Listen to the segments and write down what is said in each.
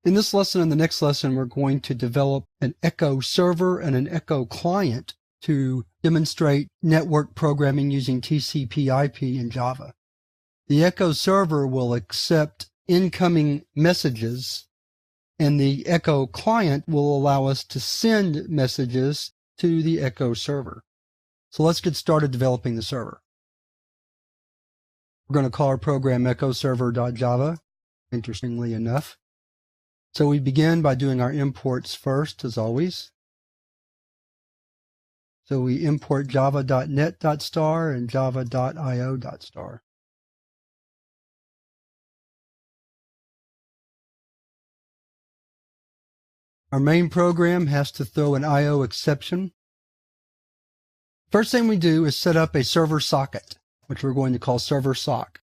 In this lesson and the next lesson, we're going to develop an Echo server and an Echo client to demonstrate network programming using TCP/IP in Java. The Echo server will accept incoming messages, and the Echo client will allow us to send messages to the Echo server. So let's get started developing the server. We're going to call our program echoserver.java, interestingly enough. So we begin by doing our imports first, as always. So we import java.net.star and java.io.star. Our main program has to throw an I/O exception. First thing we do is set up a server socket, which we're going to call server sock.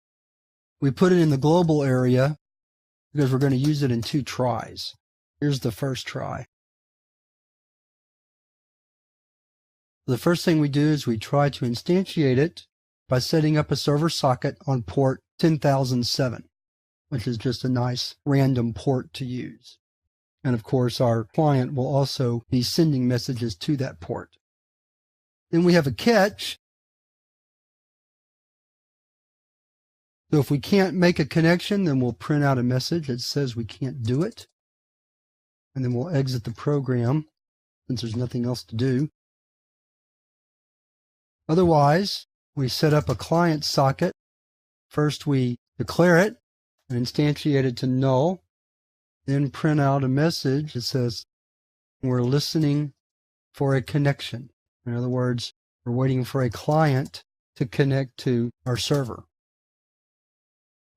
We put it in the global area because we're going to use it in 2 tries. Here's the first try. The first thing we do is we try to instantiate it by setting up a server socket on port 10,007, which is just a nice random port to use. And of course, our client will also be sending messages to that port. Then we have a catch. So if we can't make a connection, then we'll print out a message that says we can't do it. And then we'll exit the program since there's nothing else to do. Otherwise, we set up a client socket. First, we declare it and instantiate it to null. Then print out a message that says we're listening for a connection. In other words, we're waiting for a client to connect to our server.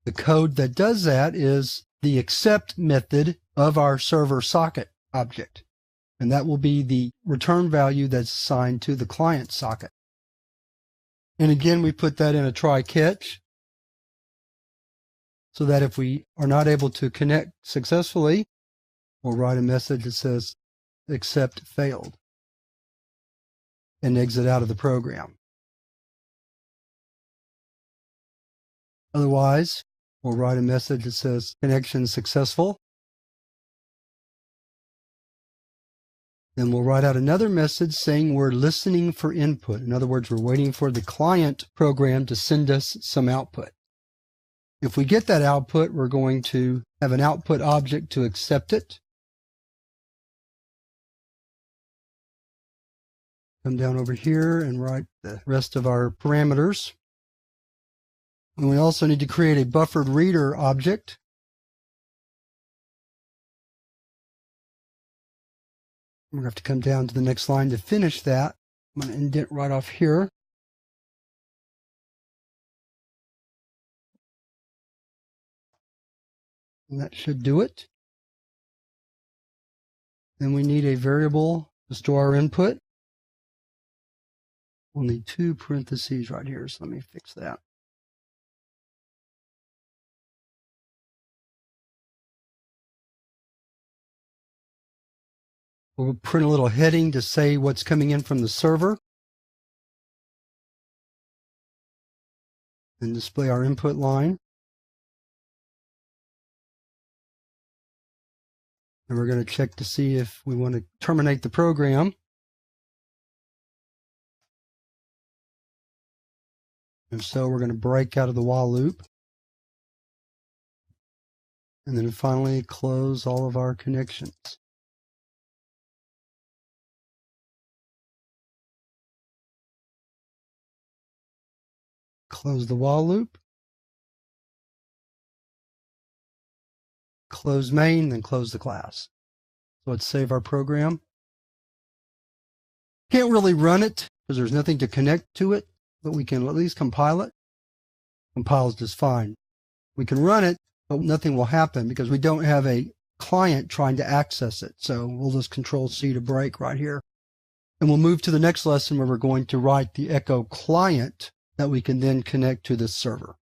The code that does that is the accept method of our server socket object. And that will be the return value that's assigned to the client socket. And again, we put that in a try catch so that if we are not able to connect successfully, we'll write a message that says accept failed and exit out of the program. Otherwise, we'll write a message that says connection successful. Then we'll write out another message saying we're listening for input. In other words, we're waiting for the client program to send us some output. If we get that output, we're going to have an output object to accept it. Come down over here and write the rest of our parameters. And we also need to create a buffered reader object. We're going to have to come down to the next line to finish that. I'm going to indent right off here. And that should do it. Then we need a variable to store our input. We'll need 2 parentheses right here, so let me fix that. We'll print a little heading to say what's coming in from the server. And display our input line. And we're going to check to see if we want to terminate the program. If so, we're going to break out of the while loop. And then finally close all of our connections. Close the while loop. Close main, then close the class. So let's save our program. Can't really run it because there's nothing to connect to it, but we can at least compile it. Compiles just fine. We can run it, but nothing will happen because we don't have a client trying to access it. So we'll just Control-C to break right here. And we'll move to the next lesson where we're going to write the Echo client that we can then connect to this server.